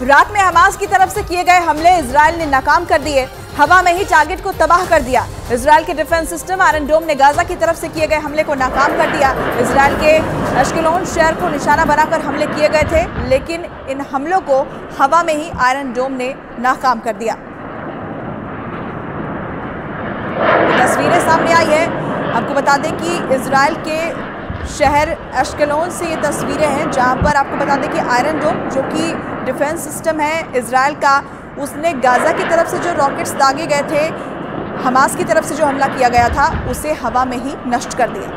रात में हमास की तरफ से किए गए हमले इजराइल ने नाकाम कर दिए। हवा में ही टारगेट को तबाह कर दिया। इजराइल के डिफेंस सिस्टम आयरन डोम ने गाजा की तरफ से किए गए हमले को नाकाम कर दिया। इजराइल के अश्केलोन शहर को निशाना बनाकर हमले किए गए थे, लेकिन इन हमलों को हवा में ही आयरन डोम ने नाकाम कर दिया। तस्वीरें सामने आई है। आपको बता दें कि इजराइल के शहर अश्केलोन से ये तस्वीरें हैं, जहां पर आपको बता दें कि आयरन डोम जो कि डिफेंस सिस्टम है इजराइल का, उसने गाजा की तरफ से जो रॉकेट्स दागे गए थे, हमास की तरफ से जो हमला किया गया था, उसे हवा में ही नष्ट कर दिया।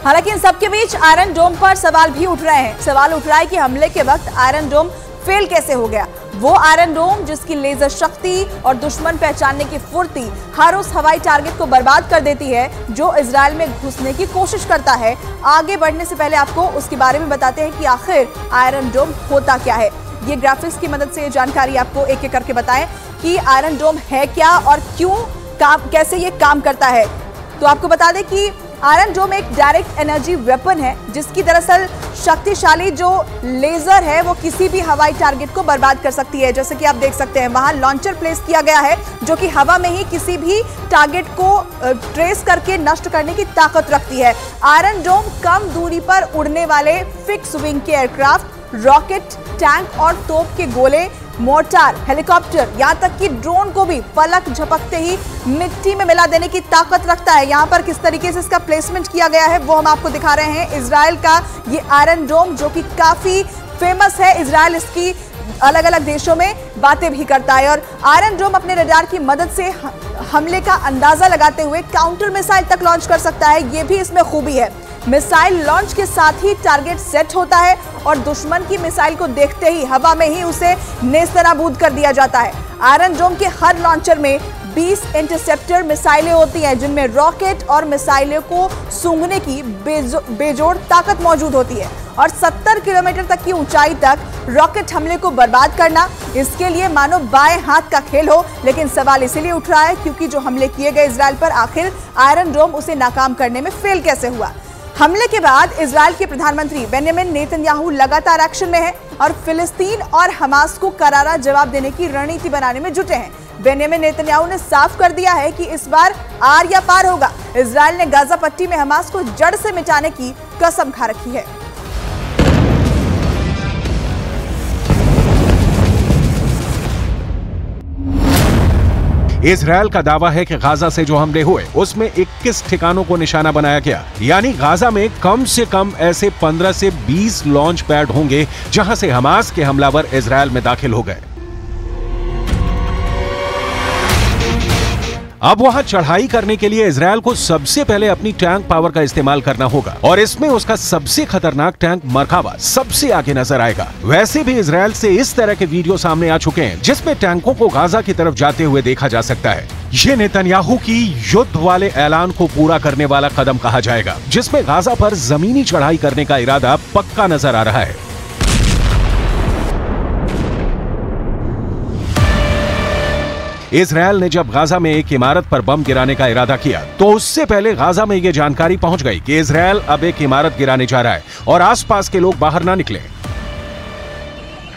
हालांकि इन सबके बीच आयरन डोम पर सवाल भी उठ रहे हैं। सवाल उठ रहा है कि हमले के वक्त आयरन डोम फेल कैसे हो गया। वो आयरन डोम जिसकी लेजर शक्ति और दुश्मन पहचानने की फुर्ती हर उस हवाई टारगेट को बर्बाद कर देती है जो इजराइल में घुसने की कोशिश करता है। आगे बढ़ने से पहले आपको उसके बारे में बताते हैं कि आखिर आयरन डोम होता क्या है। ये ग्राफिक्स की मदद से ये जानकारी आपको एक एक करके बताएं कि आयरन डोम है क्या और क्यों कैसे ये काम करता है। तो आपको बता दें कि आयरन डोम एक डायरेक्ट एनर्जी वेपन है, जिसकी दरअसल शक्तिशाली जो लेजर है वो किसी भी हवाई टारगेट को बर्बाद कर सकती है। जैसे कि आप देख सकते हैं वहां लॉन्चर प्लेस किया गया है जो कि हवा में ही किसी भी टारगेट को ट्रेस करके नष्ट करने की ताकत रखती है। आयरन डोम कम दूरी पर उड़ने वाले फिक्स विंग के एयरक्राफ्ट, रॉकेट, टैंक और तोप के गोले, मोर्टार, हेलीकॉप्टर, यहाँ तक कि ड्रोन को भी पलक झपकते ही मिट्टी में मिला देने की ताकत रखता है। यहाँ पर किस तरीके से इसका प्लेसमेंट किया गया है वो हम आपको दिखा रहे हैं। इजराइल का ये आयरन डोम जो कि काफी फेमस है, इजराइल इसकी अलग अलग देशों में बातें भी करता है और आयरन डोम अपने रडार की मदद से हमले का अंदाजा लगाते हुए काउंटर मिसाइल तक लॉन्च कर सकता है। ये भी इसमें खूबी है। मिसाइल लॉन्च के साथ ही टारगेट सेट होता है और दुश्मन की मिसाइल को देखते ही हवा में ही उसे नेस्तनाबूद कर दिया जाता है। आयरन डोम के हर लॉन्चर में 20 इंटरसेप्टर मिसाइलें होती हैं, जिनमें रॉकेट और मिसाइलों को सूंघने की बेजोड़ ताकत मौजूद होती है और 70 किलोमीटर तक की ऊंचाई तक रॉकेट हमले को बर्बाद करना, इसके लिए मानो बाएं हाथ का खेल हो। लेकिन सवाल इसीलिए उठ रहा है क्योंकि जो हमले किए गए इजराइल पर, आखिर आयरन डोम उसे नाकाम करने में फेल कैसे हुआ। हमले के बाद इजराइल के प्रधानमंत्री बेंजामिन नेतन्याहू लगातार एक्शन में है और फिलिस्तीन और हमास को करारा जवाब देने की रणनीति बनाने में जुटे हैं। बेंजामिन नेतन्याहू ने साफ कर दिया है कि इस बार आर या पार होगा। इजराइल ने गाजा पट्टी में हमास को जड़ से मिटाने की कसम खा रखी है। इजराइल का दावा है कि गाजा से जो हमले हुए उसमें 21 ठिकानों को निशाना बनाया गया, यानी गाजा में कम से कम ऐसे 15 से 20 लॉन्च पैड होंगे जहां से हमास के हमलावर इजराइल में दाखिल हो गए। अब वहां चढ़ाई करने के लिए इजराइल को सबसे पहले अपनी टैंक पावर का इस्तेमाल करना होगा और इसमें उसका सबसे खतरनाक टैंक मरकावा सबसे आगे नजर आएगा। वैसे भी इजराइल से इस तरह के वीडियो सामने आ चुके हैं जिसमें टैंकों को गाजा की तरफ जाते हुए देखा जा सकता है। ये नेतन्याहू की युद्ध वाले ऐलान को पूरा करने वाला कदम कहा जाएगा, जिसमें गाजा पर जमीनी चढ़ाई करने का इरादा पक्का नजर आ रहा है। इजराइल ने जब गाजा में एक इमारत पर बम गिराने का इरादा किया तो उससे पहले गाजा में ये जानकारी पहुंच गई कि इजराइल अब एक इमारत गिराने जा रहा है और आसपास के लोग बाहर ना निकले।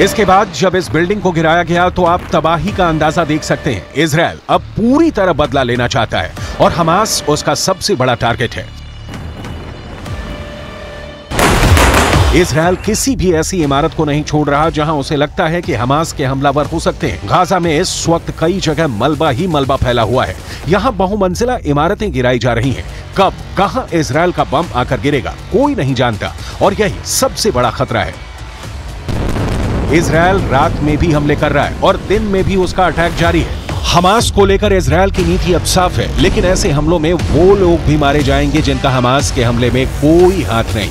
इसके बाद जब इस बिल्डिंग को गिराया गया तो आप तबाही का अंदाजा देख सकते हैं। इजराइल अब पूरी तरह बदला लेना चाहता है और हमास उसका सबसे बड़ा टारगेट है। इजराइल किसी भी ऐसी इमारत को नहीं छोड़ रहा जहां उसे लगता है कि हमास के हमलावर हो सकते हैं। गाजा में इस वक्त कई जगह मलबा ही मलबा फैला हुआ है। यहां बहुमंजिला इमारतें गिराई जा रही हैं। कब कहां इजराइल का बम आकर गिरेगा कोई नहीं जानता और यही सबसे बड़ा खतरा है। इजराइल रात में भी हमले कर रहा है और दिन में भी उसका अटैक जारी है। हमास को लेकर इजराइल की नीति अब साफ है, लेकिन ऐसे हमलों में वो लोग भी मारे जाएंगे जिनका हमास के हमले में कोई हाथ नहीं।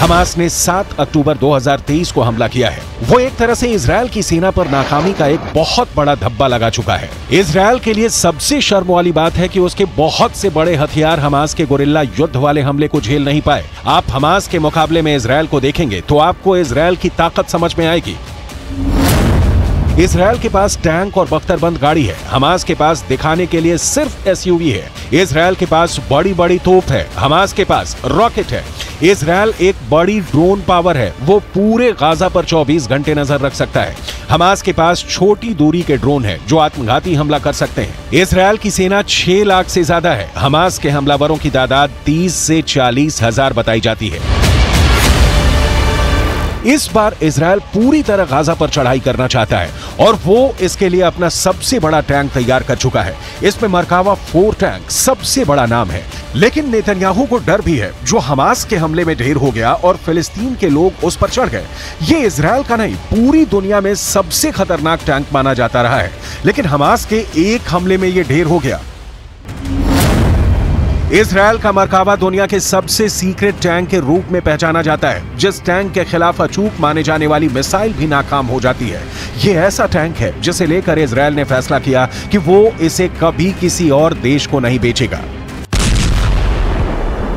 हमास ने 7 अक्टूबर 2023 को हमला किया है। वो एक तरह से इजरायल की सेना पर नाकामी का एक बहुत बड़ा धब्बा लगा चुका है। इजरायल के लिए सबसे शर्म वाली बात है कि उसके बहुत से बड़े हथियार हमास के गोरिल्ला युद्ध वाले हमले को झेल नहीं पाए। आप हमास के मुकाबले में इजरायल को देखेंगे तो आपको इजरायल की ताकत समझ में आएगी। इजरायल के पास टैंक और बख्तरबंद गाड़ी है, हमास के पास दिखाने के लिए सिर्फ एसयूवी है। इजरायल के पास बड़ी बड़ी तोप है, हमास के पास रॉकेट है। इजरायल एक बड़ी ड्रोन पावर है, वो पूरे गाजा पर 24 घंटे नजर रख सकता है। हमास के पास छोटी दूरी के ड्रोन है जो आत्मघाती हमला कर सकते हैं। इजरायल की सेना 6 लाख से ज्यादा है, हमास के हमलावरों की तादाद 30 से 40 हजार बताई जाती है। इस बार इजरायल पूरी तरह गाजा पर चढ़ाई करना चाहता है और वो इसके लिए अपना सबसे बड़ा टैंक तैयार कर चुका है। इसमें मरकावा 4 टैंक सबसे बड़ा नाम है। लेकिन नेतन्याहू को डर भी है जो हमास के हमले में ढेर हो गया और फिलिस्तीन के लोग उस पर चढ़ गए। ये इजरायल का नहीं, पूरी दुनिया में सबसे खतरनाक टैंक माना जाता रहा है, लेकिन हमास के एक हमले में ये ढेर हो गया। इजरायल का मरकावा दुनिया के सबसे सीक्रेट टैंक के रूप में पहचाना जाता है, जिस टैंक के खिलाफ अचूक माने जाने वाली मिसाइल भी नाकाम हो जाती है। ये ऐसा टैंक है जिसे लेकर इजरायल ने फैसला किया कि वो इसे कभी किसी और देश को नहीं बेचेगा।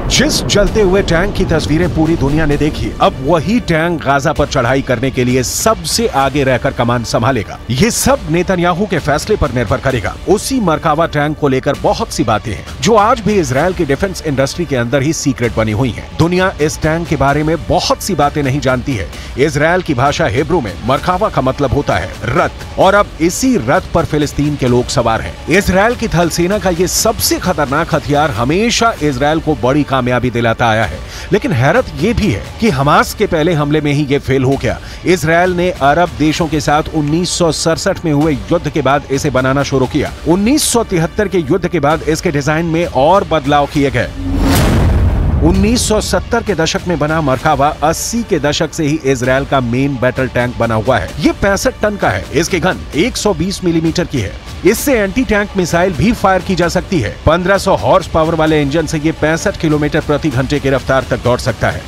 जिस जलते हुए टैंक की तस्वीरें पूरी दुनिया ने देखी, अब वही टैंक गाजा पर चढ़ाई करने के लिए सबसे आगे रहकर कमान संभालेगा। ये सब नेतन्याहू के फैसले पर निर्भर करेगा। उसी मरकावा टैंक को लेकर बहुत सी बातें हैं जो आज भी इजरायल की डिफेंस इंडस्ट्री के अंदर ही सीक्रेट बनी हुई हैं। दुनिया इस टैंक के बारे में बहुत सी बातें नहीं जानती है। इजरायल की भाषा हिब्रू में मरकावा का मतलब होता है रथ, और अब इसी रथ पर फिलिस्तीन के लोग सवार हैं। इजरायल की थल सेना का ये सबसे खतरनाक हथियार हमेशा इजरायल को बड़ी कामयाबी दिलाता आया है। लेकिन हैरत यह भी है कि हमास के पहले हमले में ही ये फेल हो गया। इजरायल ने अरब देशों के साथ 1967 में हुए युद्ध के बाद इसे बनाना शुरू किया। 1973 के युद्ध के बाद इसके डिजाइन में और बदलाव किए गए। 1970 के दशक में बना मरकावा 80 के दशक से ही इजरायल का मेन बैटल टैंक बना हुआ है। ये 65 टन का है। इसकी गन 120 मिलीमीटर की है। इससे एंटी टैंक मिसाइल भी फायर की जा सकती है। 1500 हॉर्स पावर वाले इंजन से ये 65 किलोमीटर प्रति घंटे की रफ्तार तक दौड़ सकता है।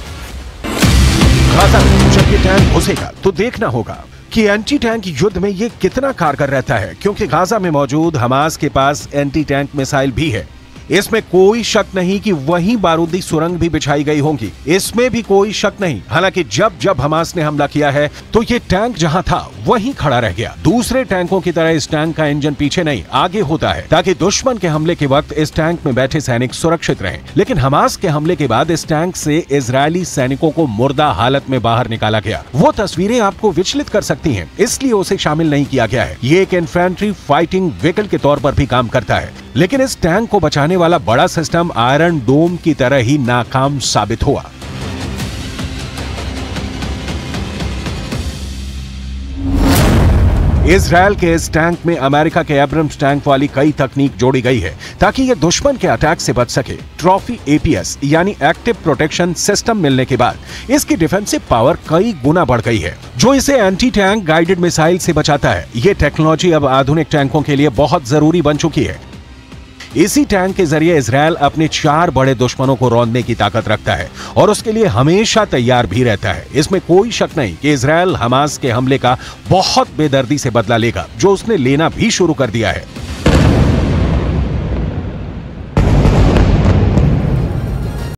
गाजा में जब ये टैंक घुसेगा तो देखना होगा कि एंटी टैंक युद्ध में ये कितना कारगर रहता है, क्योंकि गाजा में मौजूद हमास के पास एंटी टैंक मिसाइल भी है। इसमें कोई शक नहीं कि वहीं बारूदी सुरंग भी बिछाई गई होंगी, इसमें भी कोई शक नहीं। हालांकि जब जब हमास ने हमला किया है तो ये टैंक जहां था वहीं खड़ा रह गया। दूसरे टैंकों की तरह इस टैंक का इंजन पीछे नहीं आगे होता है, ताकि दुश्मन के हमले के वक्त इस टैंक में बैठे सैनिक सुरक्षित रहें। लेकिन हमास के हमले के बाद इस टैंक से इजरायली सैनिकों को मुर्दा हालत में बाहर निकाला गया। वो तस्वीरें आपको विचलित कर सकती हैं, इसलिए उसे शामिल नहीं किया गया है। ये एक इन्फेंट्री फाइटिंग व्हीकल के तौर पर भी काम करता है, लेकिन इस टैंक को बचाने वाला बड़ा सिस्टम आयरन डोम की तरह ही नाकाम साबित हुआ। इजरायल के इस टैंक में अमेरिका के एब्रम्स टैंक वाली कई तकनीक जोड़ी गई है ताकि यह दुश्मन के अटैक से बच सके। ट्रॉफी एपीएस यानी एक्टिव प्रोटेक्शन सिस्टम मिलने के बाद इसकी डिफेंसिव पावर कई गुना बढ़ गई है, जो इसे एंटी टैंक गाइडेड मिसाइल से बचाता है। यह टेक्नोलॉजी अब आधुनिक टैंकों के लिए बहुत जरूरी बन चुकी है। इसी टैंक के जरिए इजरायल अपने 4 बड़े दुश्मनों को रौंदने की ताकत रखता है और उसके लिए हमेशा तैयार भी रहता है। इसमें कोई शक नहीं कि इजरायल हमास के हमले का बहुत बेदर्दी से बदला लेगा, जो उसने लेना भी शुरू कर दिया है।